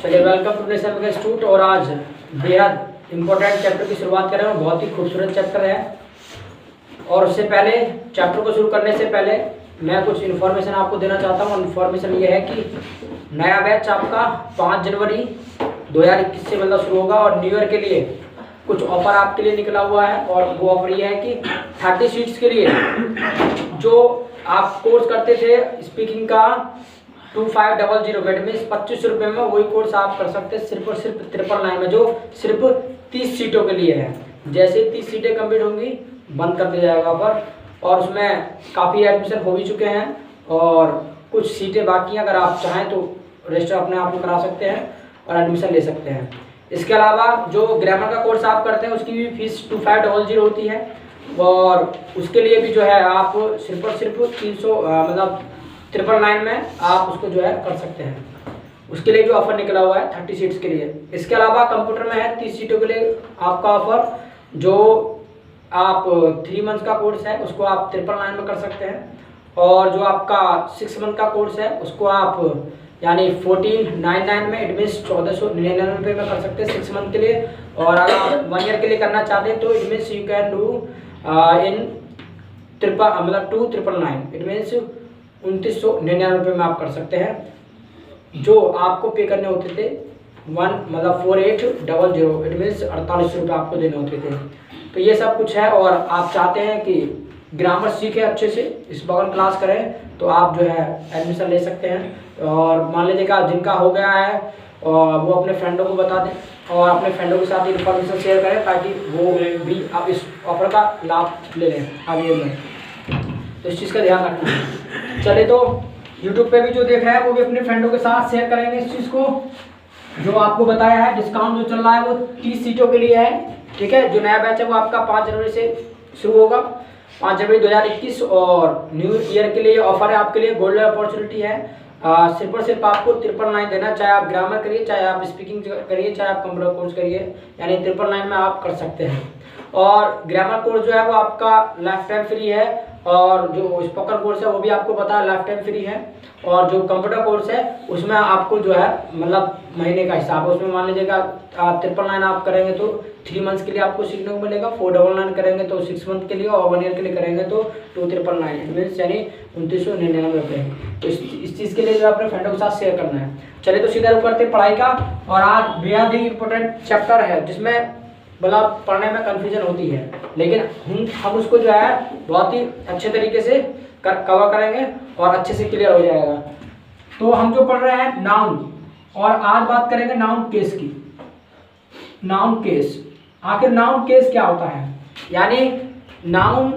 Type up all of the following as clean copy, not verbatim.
चलिए welcome to nation के institute. और आज बेहद इम्पोर्टेंट चैप्टर की शुरुआत करें और बहुत ही खूबसूरत चैप्टर है। और उससे पहले चैप्टर को शुरू करने से पहले मैं कुछ इन्फॉर्मेशन आपको देना चाहता हूँ। इन्फॉर्मेशन ये है कि नया बैच आपका 5 जनवरी 2021 से मतलब शुरू होगा और न्यू ईयर के लिए कुछ ऑफर आपके लिए निकला हुआ है। और वो ऑफर ये है कि 30 सीट्स के लिए जो आप कोर्स करते थे स्पीकिंग का 2500 दैट मीन्स 2500 रुपये में वही कोर्स आप कर सकते हैं सिर्फ और सिर्फ 999 में, जो सिर्फ 30 सीटों के लिए है। जैसे 30 सीटें कंप्लीट होंगी बंद कर दिया जाएगा ऑफर। और उसमें काफ़ी एडमिशन हो भी चुके हैं और कुछ सीटें बाकी हैं। अगर आप चाहें तो रजिस्टर अपने आप को करा सकते हैं और एडमिशन ले सकते हैं। इसके अलावा जो ग्रामर का कोर्स आप करते हैं उसकी भी फीस 2500 होती है और उसके लिए भी जो है आप सिर्फ और सिर्फ 300 मतलब 999 में आप उसको जो है कर सकते हैं। उसके लिए भी ऑफर निकला हुआ है 30 सीट्स के लिए। इसके अलावा कंप्यूटर में है 30 सीटों के लिए आपका ऑफर, जो आप 3 मंथ्स का कोर्स है उसको आप 999 में कर सकते हैं। और जो आपका 6 मंथ का कोर्स है उसको आप यानी 1499 में इट मीन्स 1499 रुपये में कर सकते हैं 6 मंथ के लिए। और अगर आप 1 ईयर के लिए करना चाहते हैं तो it means you can do in 2999 it means 2999 रुपये में आप कर सकते हैं। जो आपको पे करने होते थे 4800 इट मीन्स 48 रुपये आपको देने होते थे। तो ये सब कुछ है। और आप चाहते हैं कि ग्रामर सीखें अच्छे से, स्पोकन क्लास करें, तो आप जो है एडमिशन ले सकते हैं। और मान लीजिएगा जिनका हो गया है और वो अपने फ्रेंडों को बता दें और अपने फ्रेंडों के साथ इन्फॉर्मेशन शेयर करें ताकि वो भी आप इस ऑफर का लाभ ले लें आगे में। तो इस चीज़ का ध्यान रखना है। चले तो यूट्यूब पे भी जो देख रहे हैं वो भी अपने फ्रेंडों के साथ शेयर करेंगे इस चीज़ को। जो आपको बताया है डिस्काउंट जो चल रहा है वो 30 सीटों के लिए है, ठीक है। जो नया बैच है वो आपका 5 जनवरी से शुरू होगा, 5 जनवरी 2021। और न्यू ईयर के लिए ऑफर है आपके लिए, गोल्डन अपॉर्चुनिटी है। सिर्फ और सिर्फ आपको 999 देना, चाहे आप ग्रामर करिए, चाहे आप स्पीकिंग करिए, चाहे आप कंप्यूटर कोर्स करिए, यानी 999 में आप कर सकते हैं। और ग्रामर कोर्स जो है वो आपका लाइफ टाइम फ्री है और जो स्पोकन कोर्स है वो भी आपको पता है लाइफ टाइम फ्री है। और जो कंप्यूटर कोर्स है उसमें आपको जो है मतलब महीने का हिसाब है। उसमें मान लीजिएगा 999 आप करेंगे तो 3 मंथ्स के लिए आपको सीखने को मिलेगा, 499 करेंगे तो 6 मंथ के लिए और 1 ईयर के लिए करेंगे तो 2999 इट मीन्स यानी 2999 रुपये। तो इस चीज़ के लिए जो अपने फ्रेंडों के साथ शेयर करना है। चलिए तो सीधा रुक करते हैं पढ़ाई का। और आज बेहद ही इंपॉर्टेंट चैप्टर है जिसमें मतलब पढ़ने में कन्फ्यूजन होती है, लेकिन हम उसको जो है बहुत ही अच्छे तरीके से कवर करेंगे और अच्छे से क्लियर हो जाएगा। तो हम जो पढ़ रहे हैं नाउन, और आज बात करेंगे नाउन केस की। नाउन केस, आखिर नाउन केस क्या होता है? यानी नाउन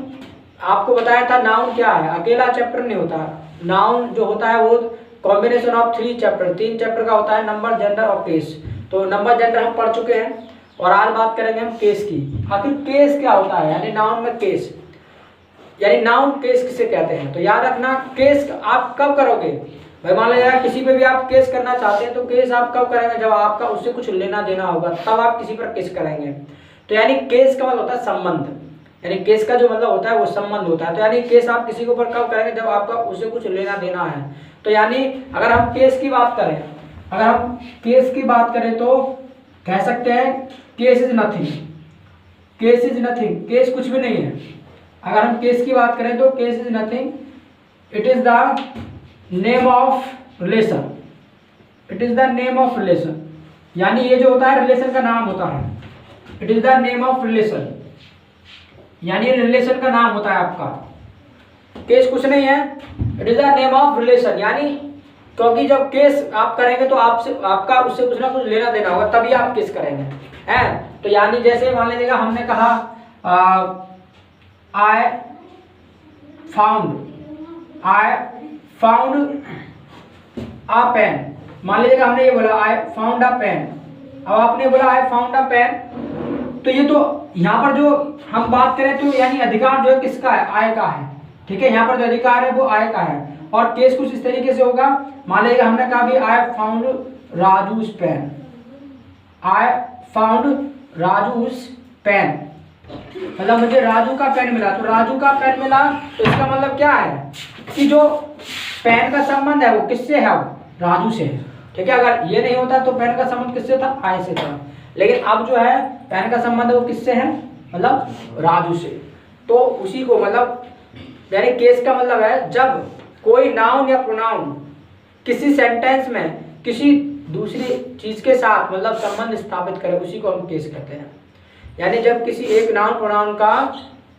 आपको बताया था नाउन क्या है, अकेला चैप्टर नहीं होता। नाउन जो होता है वो कॉम्बिनेशन ऑफ 3 चैप्टर, 3 चैप्टर का होता है, नंबर, जेंडर और केस। तो नंबर जेंडर हम पढ़ चुके हैं और आज बात करेंगे हम केस की। आखिर केस क्या होता है, यानी नाउन में केस, यानी नाउन केस किसे कहते हैं। तो याद रखना केस आप कब करोगे भाई, मान लीजिए किसी पे भी आप केस करना चाहते हैं तो केस आप कब करेंगे, जब आपका उससे कुछ लेना देना होगा तब आप किसी पर केस करेंगे। तो यानी केस का मतलब होता है संबंध, यानी केस का जो मतलब होता है वो संबंध होता है। तो यानी केस आप किसी के ऊपर कब करेंगे, जब आपका उससे कुछ लेना देना है। तो यानी अगर हम केस की बात करें, अगर हम केस की बात करें तो कह सकते हैं case is nothing, case is nothing, case कुछ भी नहीं है। अगर हम केस की बात करें तो case is nothing, it is the name of relation, it is the name of relation. यानी ये जो होता है रिलेशन का नाम होता है, it is the name of relation, यानी रिलेशन का नाम होता है आपका। केस कुछ नहीं है, it is the name of relation. यानी क्योंकि जब केस आप करेंगे तो आपसे आपका उससे कुछ ना कुछ लेना देना होगा तभी आप केस करेंगे, हैं। तो यानी जैसे मान लीजिएगा हमने कहा आई फाउंड अ पेन, मान लीजिएगा हमने ये बोला आई फाउंड अ पेन, अब आपने बोला आई फाउंड अ पेन। तो ये तो यहाँ पर जो हम बात करें तो यानी अधिकार जो है किसका है, आय का है, ठीक है। यहाँ पर जो अधिकार है वो आय का है। और केस कुछ इस तरीके से होगा, मान लीजिएगा हमने कहा भी I found Raju's pen, I found Raju's pen, मतलब मुझे राजू का पेन मिला। तो राजू का पेन मिला तो इसका मतलब क्या है कि जो पेन का संबंध है वो किससे है, राजू से है, ठीक है। अगर ये नहीं होता तो पेन का संबंध किससे था, आय से था, लेकिन अब जो है पेन का संबंध वो किससे है, मतलब राजू से। तो उसी को मतलब यानी केस का मतलब है जब कोई नाउन या प्रोनाउन किसी सेंटेंस में किसी दूसरी चीज के साथ मतलब संबंध स्थापित करे, उसी को हम केस कहते हैं। यानी जब किसी एक नाउन प्रोनाउन का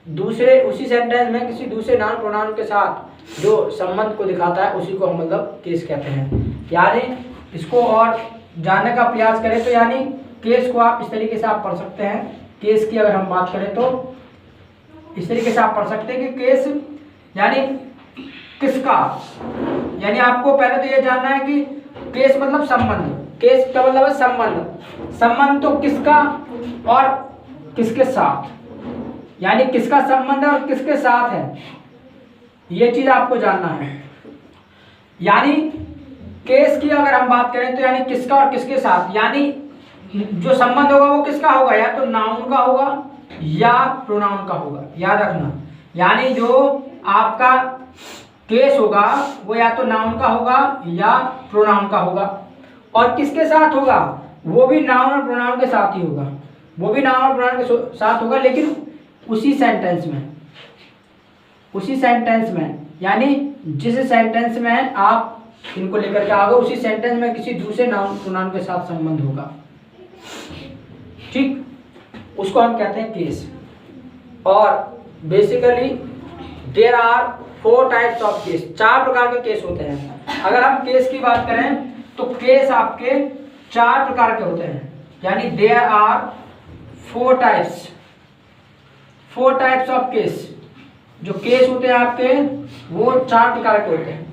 दूसरे उसी सेंटेंस में किसी दूसरे नाउन प्रोनाउन के साथ जो संबंध को दिखाता है, उसी को हम मतलब केस कहते हैं। यानी इसको और जानने का प्रयास करें तो यानी केस को आप इस तरीके से आप पढ़ सकते हैं। केस की अगर हम बात करें तो इस तरीके से आप पढ़ सकते हैं कि केस यानी किसका, यानी आपको पहले तो ये जानना है कि केस मतलब संबंध, केस का मतलब है संबंध, संबंध तो किसका और किसके साथ, यानी किसका संबंध है और किसके साथ है, ये चीज आपको जानना है। यानी केस की अगर हम बात करें तो यानी किसका और किसके साथ, यानी जो संबंध होगा वो किसका होगा, या तो नाउन का होगा या प्रोनाउन का होगा, याद रखना। यानी जो आपका केस होगा वो या तो नाउन का होगा या प्रोनाउन का होगा, और किसके साथ होगा, वो भी नाउन और प्रोनाउन के साथ ही होगा, वो भी नाउन और प्रोनाउन के साथ होगा, लेकिन उसी सेंटेंस में, उसी सेंटेंस में, यानी जिस सेंटेंस में आप इनको लेकर के आओगे उसी सेंटेंस में किसी दूसरे नाउन प्रोनाउन के साथ संबंध होगा, ठीक, उसको हम कहते हैं केस। और basically there are 4 types of case, 4 प्रकार के केस होते हैं। अगर हम केस की बात करें तो केस आपके 4 प्रकार के होते हैं, यानी there are 4 types of case. जो केस होते हैं आपके वो 4 प्रकार के होते हैं,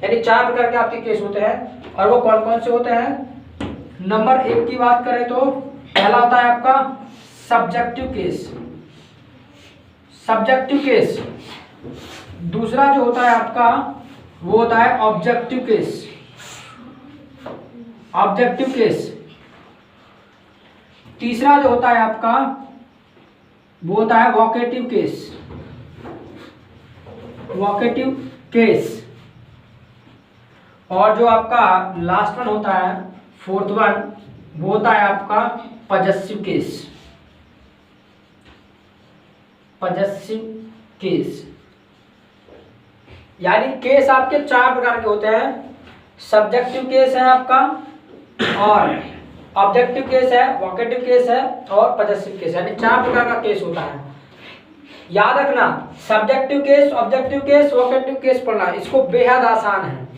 यानी 4 प्रकार के आपके केस होते हैं। और वो कौन कौन से होते हैं। नंबर 1 की बात करें तो पहला होता है आपका सब्जेक्टिव केस, सब्जेक्टिव केस। दूसरा जो होता है आपका वो होता है ऑब्जेक्टिव केस, ऑब्जेक्टिव केस। तीसरा जो होता है आपका वो होता है वोकेटिव केस, वोकेटिव केस। और जो आपका लास्ट वन होता है, 4th वन, वो होता है आपका पजेसिव केस, पजेसिव केस। यानी केस आपके 4 प्रकार के होते हैं। सब्जेक्टिव केस है आपका, और ऑब्जेक्टिव केस है, वोकेटिव केस है, और पजेसिव केस, यानी 4 प्रकार का केस होता है। याद रखना, subjective case, objective case, vocative case पढ़ना, इसको बेहद आसान है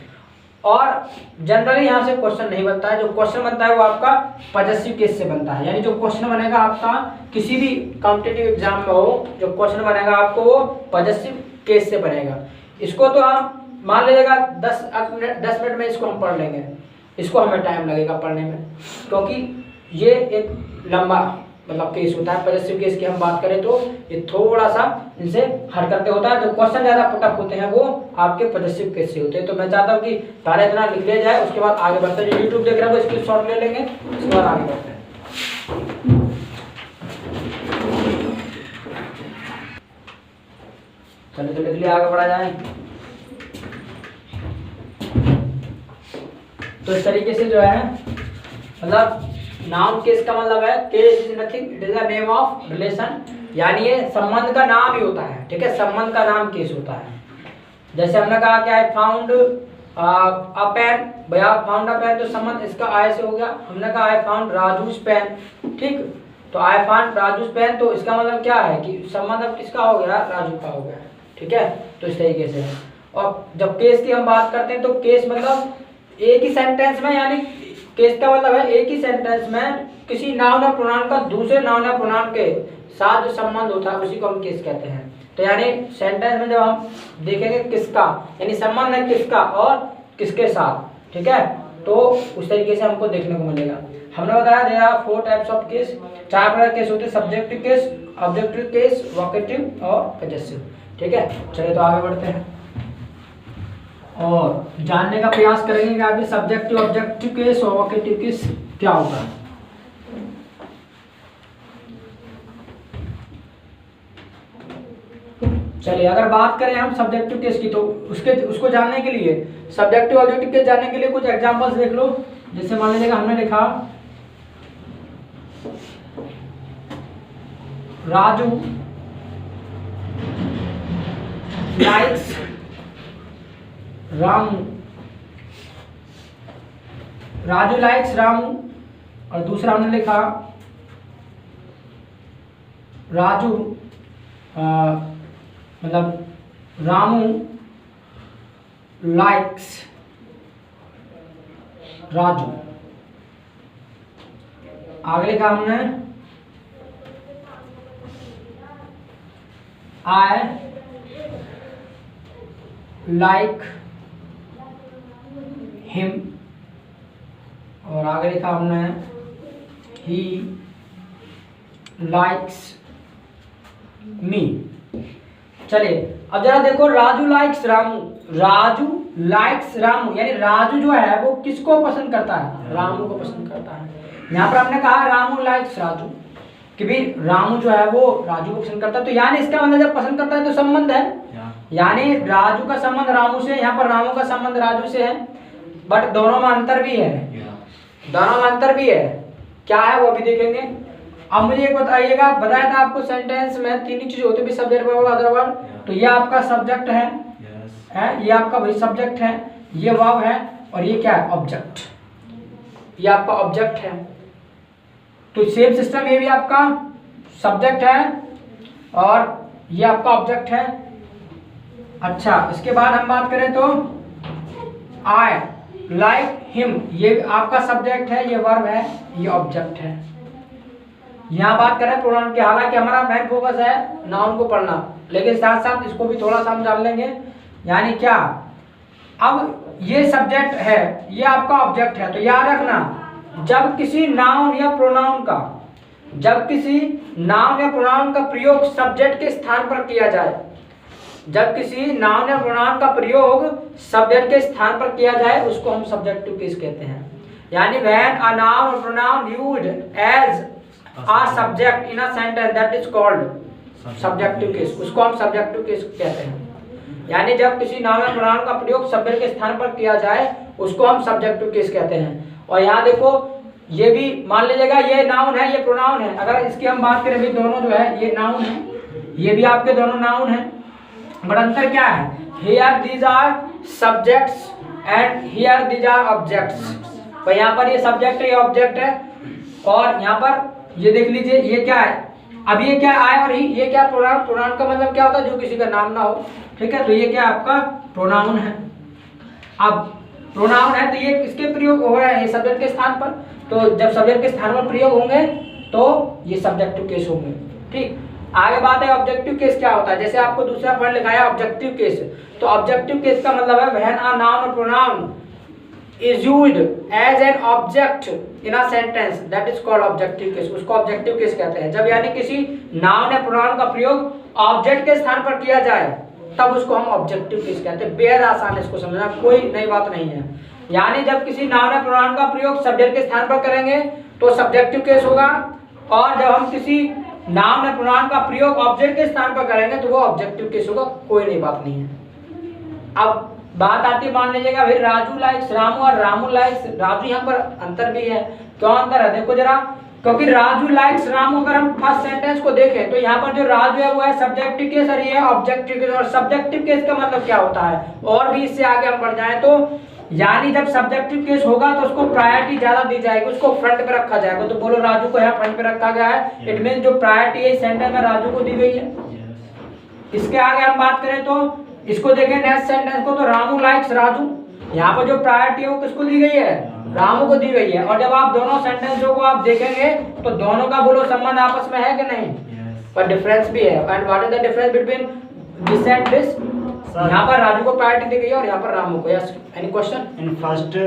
और जनरली यहाँ से क्वेश्चन नहीं बनता है। जो क्वेश्चन बनता है वो आपका पजेसिव केस से बनता है, यानी जो क्वेश्चन बनेगा आपका किसी भी कॉम्पिटिटिव एग्जाम में हो, जो क्वेश्चन बनेगा आपको वो पजेसिव केस से बनेगा। इसको तो हम मान लीजिएगा 10 मिनट में इसको हम पढ़ लेंगे, इसको हमें टाइम लगेगा पढ़ने में, क्योंकि ये एक लंबा मतलब केस होता है। पजेसिव केस की हम बात करें तो ये थोड़ा सा इनसे हरकतें होता है। जो क्वेश्चन ज़्यादा पुटअप होते हैं वो आपके पजेसिव केस से होते हैं। तो मैं चाहता हूँ कि पहले इतना लिख लिया जाए, उसके बाद आगे बढ़ते हैं। जो यूट्यूब देख रहे हैं वो इसकी शॉर्ट ले लेंगे, उसके बाद आगे बढ़ते हैं। चलिए तो लिख लिया, आगे बढ़ा जाए। तो इस तरीके से जो है मतलब नाउन केस का मतलब है case is nothing, it is the name of relation, यानी ये संबंध का नाम ही होता है, ठीक है, संबंध का नाम केस होता है। जैसे हमने कहा कि आई फाउंड अ पेन, भैया फाउंड अ पेन तो संबंध इसका आई से हो गया। हमने कहा आई फाउंड राजूस पेन, ठीक, तो आई फाउंड राजूस पेन, तो इसका मतलब क्या है कि संबंध अब किसका हो गया, राजू का हो गया, ठीक है। तो इस तरीके से। और जब केस की हम बात करते हैं तो केस मतलब एक ही सेंटेंस में, यानी केस का मतलब है एक ही सेंटेंस में किसी नाउन या प्रोनाउन का दूसरे नाउन या प्रोनाउन के साथ जो संबंध होता है उसी को हम केस कहते हैं। तो यानी सेंटेंस में जब हम देखेंगे किसका, यानी संबंध है किसका और किसके साथ, ठीक है, तो उस तरीके से हमको देखने को मिलेगा। हमने बताया there are 4 types of case, 4 प्रकार केस होते हैं, subjective case, objective case, vocative और पजेसिव, ठीक है। चलिए तो आगे बढ़ते हैं और जानने का प्रयास करेंगे कि आगे सब्जेक्टिव, ऑब्जेक्टिव केस और वोकेटिव केस क्या होता है। चलिए अगर बात करें हम सब्जेक्टिव केस की, तो उसको जानने के लिए, सब्जेक्टिव ऑब्जेक्टिव केस जानने के लिए कुछ एग्जांपल्स देख लो। जैसे मान लीजिएगा हमने लिखा राजू लाइक्स रामू, राजू लाइक्स रामू, और दूसरा हमने लिखा राजू मतलब रामू लाइक्स राजू। आगे लिखा हमने आई लाइक हिम, और आगे लिखा हमने ही लाइक्स मी। चलिए अब जरा देखो राजू लाइक्स रामू, राजू लाइक्स रामू यानी राजू जो है वो किसको पसंद करता है, रामू को पसंद करता है। यहाँ पर हमने कहा रामू लाइक्स राजू कि भी रामू जो है वो राजू को पसंद करता है, तो यानी इसका मतलब जब पसंद करता है तो संबंध है, यानी राजू का संबंध रामू से, यहाँ पर रामू का संबंध राजू से है, बट दोनों में अंतर भी है, दोनों में अंतर भी है। क्या है वो अभी देखेंगे। अब मुझे एक बताइएगा, बताया था आपको सेंटेंस में तीन ही चीज होती है, सब्जेक्ट वर्ब अदर वर्ब। तो ये आपका सब्जेक्ट है, ये आपका भाई सब्जेक्ट है, ये वर्ब है, और ये क्या है ऑब्जेक्ट, ये आपका ऑब्जेक्ट है। तो सेम सिस्टम, ये भी आपका सब्जेक्ट है और ये आपका ऑब्जेक्ट है। अच्छा इसके बाद हम बात करें तो आई लाइक हिम, ये आपका सब्जेक्ट है, ये वर्ब है, ये ऑब्जेक्ट है। यहाँ बात करें प्रोनाउन की, हालांकि हमारा मेन फोकस है नाउन को पढ़ना, लेकिन साथ साथ इसको भी थोड़ा सा हम जान लेंगे। यानी क्या, अब ये सब्जेक्ट है, ये आपका ऑब्जेक्ट है, तो याद रखना जब किसी नाउन या प्रोनाउन का, जब किसी नाउन या प्रोनाउन का प्रयोग सब्जेक्ट के स्थान पर किया जाए, जब किसी नाउन या प्रोनाउन का प्रयोग सब्जेक्ट के स्थान पर किया जाए उसको हम सब्जेक्टिव केस कहते हैं। यानी व्हेन अ नाउन और pronoun used as a subject in a sentence that is called subjective case, उसको हम subjective case कहते हैं। यानी जब किसी नाउन या प्रोनाउन का प्रयोग सब्जेक्ट के स्थान पर किया जाए उसको हम subjective case कहते हैं। और यहाँ देखो ये भी मान लीजिएगा, ये नाउन है, ये प्रोनाउन है, अगर इसकी हम बात करें भी, दोनों जो है ये नाउन है, ये भी आपके दोनों नाउन है, बट अंतर क्या है, here these are subjects and here these are objects। तो यहाँ पर ये सब्जेक्ट है, ये ऑब्जेक्ट है, और यहाँ पर ये देख लीजिए ये क्या है, अब ये क्या है आई और ही, ये क्या प्रोनाउन, प्रोनाउन का मतलब क्या होता है जो किसी का नाम ना हो, ठीक है। तो ये क्या आपका प्रोनाउन है। अब प्रोनाउन है तो ये किसके प्रयोग हो रहा है, ये सब्जेक्ट के स्थान पर, तो जब सब्जेक्ट के स्थान पर प्रयोग होंगे तो ये सब्जेक्टिव केस होंगे, ठीक। आगे बात है ऑब्जेक्टिव केस क्या होता है। जैसे आपको दूसरा पॉइंट लिखा है ऑब्जेक्टिव केस, तो ऑब्जेक्टिव केस का मतलब है व्हेन अ नाउन और pronoun is used as an object in a sentence that is called objective case, उसको ऑब्जेक्टिव केस कहते हैं। जब यानी किसी नाउन या प्रोनाउन का प्रयोग ऑब्जेक्ट के स्थान पर किया जाए तब उसको हम ऑब्जेक्टिव केस कहते हैं। बेहद आसान है इसको समझना, कोई नई बात नहीं है। यानी जब किसी नाउन या प्रोनाउन का प्रयोग सब्जेक्ट के स्थान पर करेंगे तो सब्जेक्टिव केस होगा, और जब हम किसी नाउन या प्रोनाउन का प्रयोग ऑब्जेक्ट के स्थान पर करेंगे तो वो ऑब्जेक्टिव केस होगा, कोई नई बात नहीं है। अब बात आती है, मान लीजिएगा भाई राजू लाइक्स रामू और रामू लाइक्स राजू, यहाँ पर अंतर भी है। क्यों अंतर है देखो जरा, क्योंकि राजू लाइक्स रामू अगर हम फर्स्ट सेंटेंस को देखें तो यहाँ पर जो राजू है वो है सब्जेक्टिव केस और ये है ऑब्जेक्टिव केस। और सब्जेक्टिव केस का मतलब क्या होता है, और भी इससे आगे हम बढ़ जाए तो यानी जब सब्जेक्टिव केस होगा तो उसको प्रायोरिटी ज्यादा दी जाएगी, उसको फ्रंट पे रखा जाएगा। तो बोलो राजू को यहाँ फ्रंट पे रखा गया है, इट मीन जो प्रायोरिटी है सेंटर में राजू को दी गई है। इसके आगे हम बात करें तो इसको देखें नेक्स्ट सेंटेंस को, तो रामू लाइक्स राजू, यहाँ पर जो प्रायोरिटी है वो किसको दी गई है, रामू को दी गई है। और जब आप दोनों सेंटेंसों को आप देखेंगे तो दोनों का बोलो संबंध आपस में है कि नहीं, पर डिफरेंस भी है। And what is the difference between this and this, यहाँ पर राजू को प्रायोरिटी दी गई है और यहाँ पर रामू को। Yes, any question? In first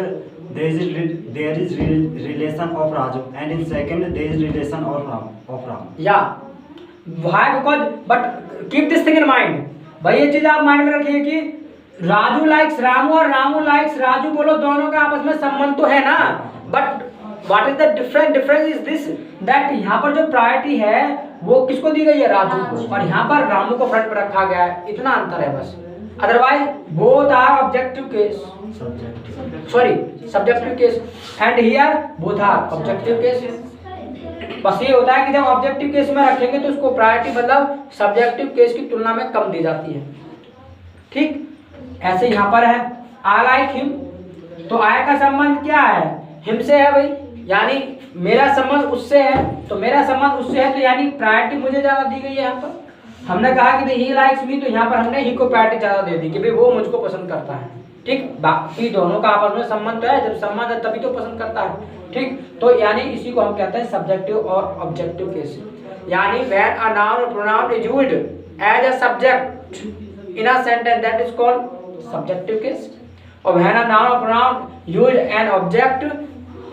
there is relation of Raju and in second there is relation of Ram. Yeah, why? Because but keep this thing in mind, भाई ये चीज आप माइंड में रखिए कि राजू लाइक्स रामू और रामू लाइक्स राजू, बोलो दोनों का आपस में संबंध तो है ना, but what is the difference is this that यहाँ पर जो प्रायोरिटी है वो किसको दी गई है, राजू को, और यहाँ पर रामू को फ्रंट पर रखा गया है, इतना अंतर है बस। Otherwise both are objective case, sorry subjective case, and here both are objective case. बस ये होता है कि जब ऑब्जेक्टिव केस में रखेंगे तो उसको प्रायोरिटी मतलब सब्जेक्टिव केस की तुलना में कम दी जाती है। ठीक ऐसे यहाँ पर है आई लाइक हिम, तो आई का संबंध क्या है, हिम से है भाई, यानी मेरा संबंध उससे है, तो मेरा संबंध उससे है तो यानी प्रायोरिटी मुझे ज्यादा दी गई है। यहाँ पर हमने कहा कि ही लाइक्स मी, तो यहाँ पर हमने ही को प्रायोरिटी ज्यादा दे दी कि भाई वो मुझको पसंद करता है। ठीक, बाकी दोनों का आपस में संबंध तो है, जब संबंध है तभी तो पसंद करता है। ठीक, तो यानी इसी को हम कहते हैं सब्जेक्टिव और ऑब्जेक्टिव केस। यानी व्हेन अ नाउन और pronoun is used as a subject in a sentence that is called subjective case, और व्हेन अ नाउन और pronoun used an object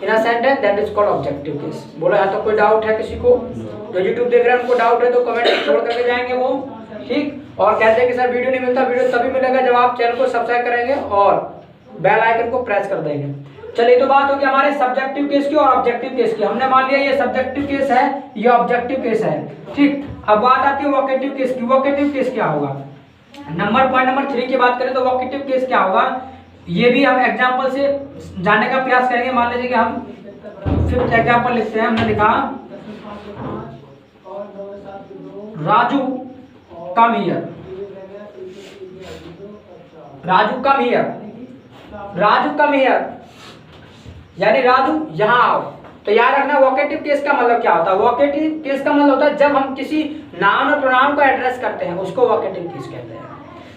in a sentence that is called objective case. बोला है तो कोई doubt है किसी को? जो यूट्यूब देख रहे हैं उनको डाउट है तो कमेंट में छोड़ करके जाएंगे वो। ठीक, और कहते हैं कि सर वीडियो नहीं मिलता, वीडियो तभी मिलेगा जब आप चैनल को सब्सक्राइब करेंगे और बेल आइकन को प्रेस कर देंगे। चलिए, तो बात होगी हमारे सब्जेक्टिव केस की और ऑब्जेक्टिव केस की। हमने मान लिया ये सब्जेक्टिव केस है, ये ऑब्जेक्टिव केस है। ठीक, अब बात आती है वोकेटिव केस की। वोकेटिव केस क्या होगा? पॉइंट नंबर 3 की बात करें तो वोकेटिव केस क्या होगा, ये भी हम एग्जांपल से जानने का प्रयास करेंगे। मान लीजिए कि हम 5th एग्जांपल लिखते हैं। हमने लिखा Raju come here, Raju come here, Raju come here, यानी राजू यहाँ आओ। तो याद रखना वोकेटिव केस का मतलब क्या होता है। वोकेटिव केस का मतलब होता है जब हम किसी नाउन और प्रोनाउन को एड्रेस करते हैं उसको वोकेटिव केस कहते हैं।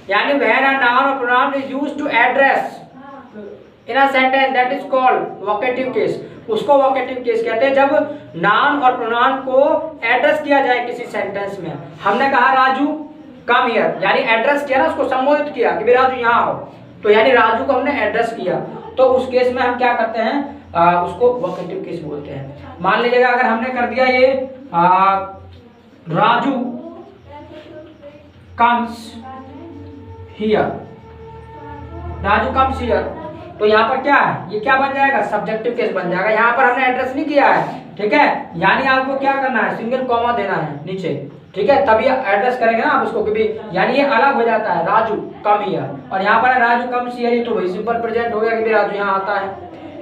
यानी व्हेन अ नाउन और pronoun is used to address in a sentence that is called vocative case, उसको वोकेटिव केस कहते हैं जब नाउन और प्रोनाउन को एड्रेस किया जाए किसी सेंटेंस में। हमने कहा राजू कम हियर, यानी एड्रेस किया ना, उसको संबोधित किया कि राजू यहाँ आओ, तो यानी राजू को हमने एड्रेस किया, तो उस केस में हम क्या करते हैं, उसको वोकेटिव केस बोलते हैं। मान लीजिएगा अगर हमने कर दिया ये Raju comes here, Raju comes here, तो यहाँ पर क्या है, ये क्या बन जाएगा, सब्जेक्टिव केस बन जाएगा। यहाँ पर हमने एड्रेस नहीं किया है, ठीक है, यानी आपको क्या करना है, सिंगल कॉमा देना है नीचे, ठीक है, तभी एड्रेस करेंगे ना आप उसको, क्योंकि यानी ये अलग हो जाता है, राजू कम हियर, और यहाँ पर राजू कम हियर, तो वही सिंपल प्रेजेंट हो गया कि राजू यहाँ आता है।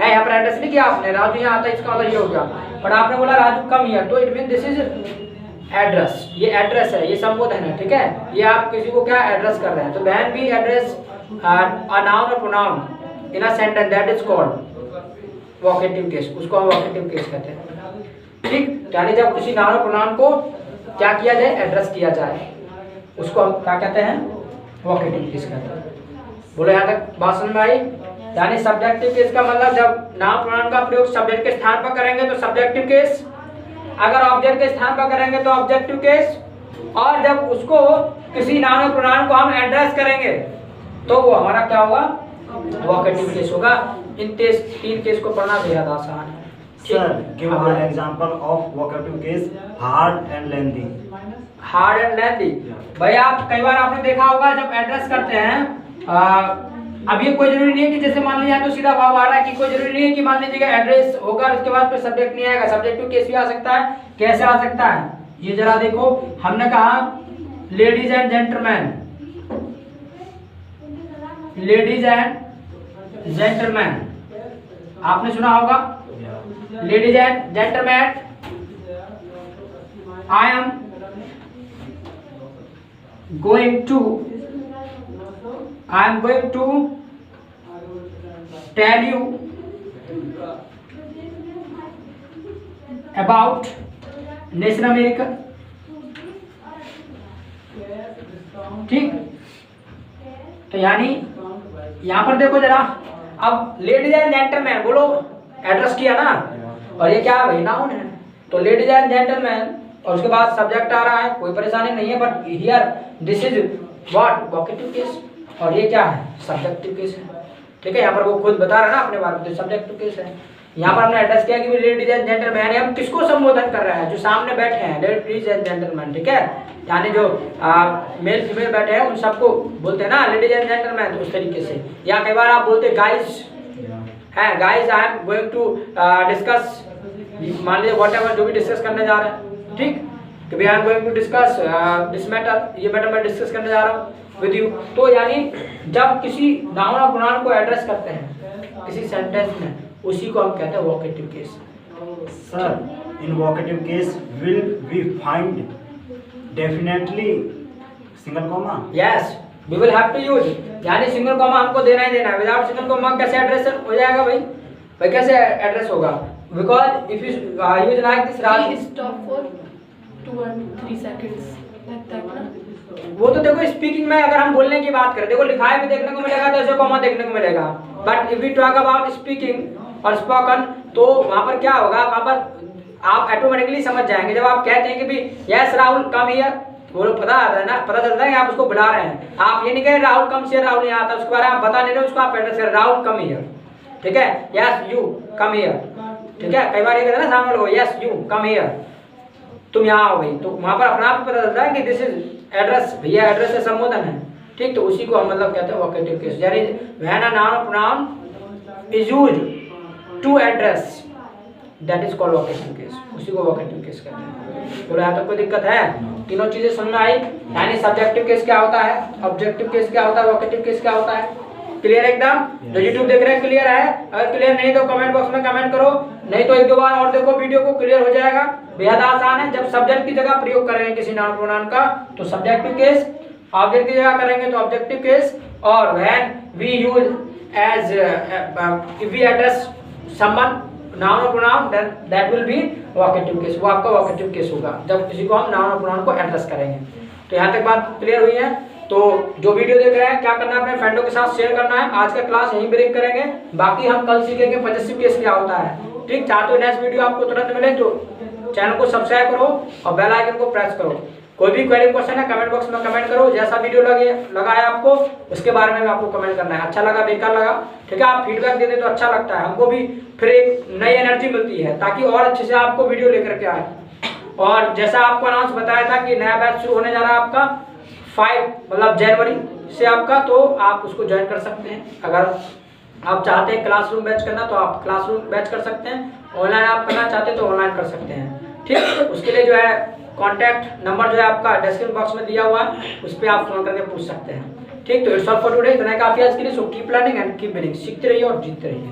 यहाँ पर एड्रेस नहीं किया आपने, राजू यहाँ आता है, इसका मतलब ये हो गया, पर आपने बोला राजू कम हियर, तो it mean this is address, ये एड्रेस है, ये संबोधन है, ठीक है, ये आप किसी को क्या एड्रेस कर रहे हैं। तो when we address a noun और pronoun in a sentence that is called vocative case, उसको हम वोकेटिव केस कहते हैं। ठीक, यानी जब किसी नाउन और प्रोनाउन को क्या किया जाए, एड्रेस किया जाए, उसको हम क्या कहते हैं, वोकेटिव केस कहते हैं। बोलो यहाँ तक बात समझ में आई। यानी सब्जेक्टिव केस का मतलब जब नाउन प्रोनाउन का प्रयोग सब्जेक्ट के स्थान पर करेंगे तो सब्जेक्टिव केस, अगर ऑब्जेक्ट के स्थान पर करेंगे तो ऑब्जेक्टिव केस, और जब उसको किसी नाउन और प्रोनाउन को हम एड्रेस करेंगे तो वो हमारा क्या होगा, वोकेटिव केस होगा। इन तीन केस को पढ़ना बेहद आसान है। Sir, give an example of vocative case, hard and lengthy. Hard and lengthy, भाई आप कई बार आपने देखा होगा जब एड्रेस करते हैं, अब ये कोई जरूरी नहीं है कि जैसे मान लीजिए तो सीधा भाव आ रहा है, कि कोई जरूरी नहीं है कि मान लीजिएगा एड्रेस होगा उसके बाद फिर सब्जेक्ट नहीं आएगा, सब्जेक्टिव केस भी आ सकता है। कैसे आ सकता है ये जरा देखो, हमने कहा ladies and gentleman, ladies and gentleman, आपने सुना होगा, ladies and gentleman, I am going to tell you about nation America. ठीक, तो यानी यहां पर देखो जरा, अब लेडीज एंड जेंटलमैन बोलो, एड्रेस किया ना, और ये क्या है भाई, नाउन है, तो लेडीज एंड जेंटलमैन, और उसके बाद सब्जेक्ट आ रहा है, कोई परेशानी नहीं है, but here this is what, vocative case, और ये क्या है, सब्जेक्टिव केस है। ठीक है, यहाँ पर वो खुद बता रहा है ना अपने बारे में, तो सब्जेक्टिव केस है। यहाँ पर हमने एड्रेस किया कि लेडीज एंड जेंटलमैन, हम किसको संबोधन कर रहे हैं, जो सामने बैठे हैं, लेडीज एंड जेंटलमैन, ठीक है, यानी जो मेल फीमेल बैठे हैं उन सबको बोलते हैं ना लेडीज एंड जेंटलमैन, उस तरीके से। या कई बार आप बोलते गाइस हैं, guys I am going to discuss, मान लीजिए व्हाटएवर जो भी डिस्कस करने जा रहे हैं, ठीक, कि we are going to discuss this matter, ये मैटर मैं डिस्कस करने जा रहा हूँ विद यू। तो यानी जब किसी नाउन और प्रोनाउन को एड्रेस करते हैं किसी सेंटेंस में, उसी को हम कहते हैं vocative case. Sir, in vocative case will we find definitely single comma? Yes, we will have to use, यानी सिंगल कॉमा हमको देना ही देना है। विदाउट सिंगल कॉमा कैसे एड्रेस हो जाएगा भाई? भाई कैसे एड्रेस होगा? Because if you use like this Raj, stop for 2 and 3 seconds like that ना। वो तो देखो स्पीकिंग में अगर हम बोलने की बात करें, देखो लिखाई में देखने को मिलेगा तो ऐसे कॉमा देखने को मिलेगा, but if we talk about speaking और स्पोकन, तो वहां पर क्या होगा, वहां पर आप ऑटोमेटिकली समझ जाएंगे। जब आप कहते हैं कि भी यस राहुल कम हियर, वो लोग पता आता है ना, पता चलता है कि आप उसको बुला रहे हैं। आप ये नहीं कह राहुल कम हियर, राहुल यहाँ आता, उसके बारे में आप बता नहीं रहे, उसको आप एड्रेस कर राहुल कम हियर, ठीक है, यस यू कम हियर, ठीक है। कई बार ये कहते हैं ना सामने लोग, यस यू कम हियर, तुम यहाँ आओ भाई, तो वहां पर अपना आप पता चलता है कि दिस इज एड्रेस, भैया एड्रेस से संबोधन है, ठीक। तो उसी को हम मतलब कहते हैं वोकेटिव केस, यानी व्हेन अ नाउन और pronoun is used to address, that is called vocative case, उसी को वोकेटिव केस कहते हैं। तो यहाँ तक कोई दिक्कत है? तीनों चीजें समझ में आई, यानी सब्जेक्टिव केस क्या होता है, ऑब्जेक्टिव केस क्या होता है, वोकेटिव केस क्या होता है? क्लियर एकदम? जो यूट्यूब देख रहे हैं क्लियर है? अगर क्लियर नहीं तो कमेंट बॉक्स में कमेंट करो, नहीं तो एक दो बार और देखो वीडियो को, क्लियर हो जाएगा। बेहद आसान है। जब सब्जेक्ट की जगह प्रयोग करेंगे किसी नाउन प्रोनाउन का तो सब्जेक्टिव केस, ऑब्जेक्ट की जगह करेंगे तो ऑब्जेक्टिव केस, और when we use as if we address someone noun और pronoun then that will be vocative case, वो आपका वोकेटिव केस होगा जब किसी को हम नाउन और प्रोनाउन को एड्रेस करेंगे। तो यहाँ तक बात क्लियर हुई है? तो जो वीडियो देख रहे हैं क्या करना है, अपने फ्रेंडों के साथ शेयर करना है। आज का क्लास यहीं ब्रेक करेंगे, बाकी हम कल सीखेंगे पॉजेसिव केस क्या होता है, ठीक। चाहते हो नेक्स्ट वीडियो आपको तुरंत मिले तो चैनल को सब्सक्राइब करो और बेल आइकन को प्रेस करो। कोई भी क्वेरी क्वेश्चन है कमेंट बॉक्स में कमेंट करो, जैसा वीडियो लगा है आपको उसके बारे में आपको कमेंट करना है, अच्छा लगा बेकार लगा, ठीक है। आप फीडबैक दे दें तो अच्छा लगता है, हमको भी फिर एक नई एनर्जी मिलती है ताकि और अच्छे से आपको वीडियो लेकर के आए। और जैसा आपको अनाउंस बताया था कि नया बैच शुरू होने जा रहा है आपका 5 मतलब जनवरी से आपका, तो आप उसको ज्वाइन कर सकते हैं। अगर आप चाहते हैं क्लासरूम बैच करना तो आप क्लासरूम बैच कर सकते हैं, ऑनलाइन आप करना चाहते हैं तो ऑनलाइन कर सकते हैं, ठीक। उसके लिए जो है कॉन्टैक्ट नंबर जो है आपका डिस्क्रिप्शन बॉक्स में दिया हुआ है, उस पर आप फोन करके पूछ सकते हैं, ठीक। तो इट्स ऑल फॉर टुडे, इतना काफी आज के लिए। So keep learning and keep winning, सीखते रहिए और जीतते रहिए।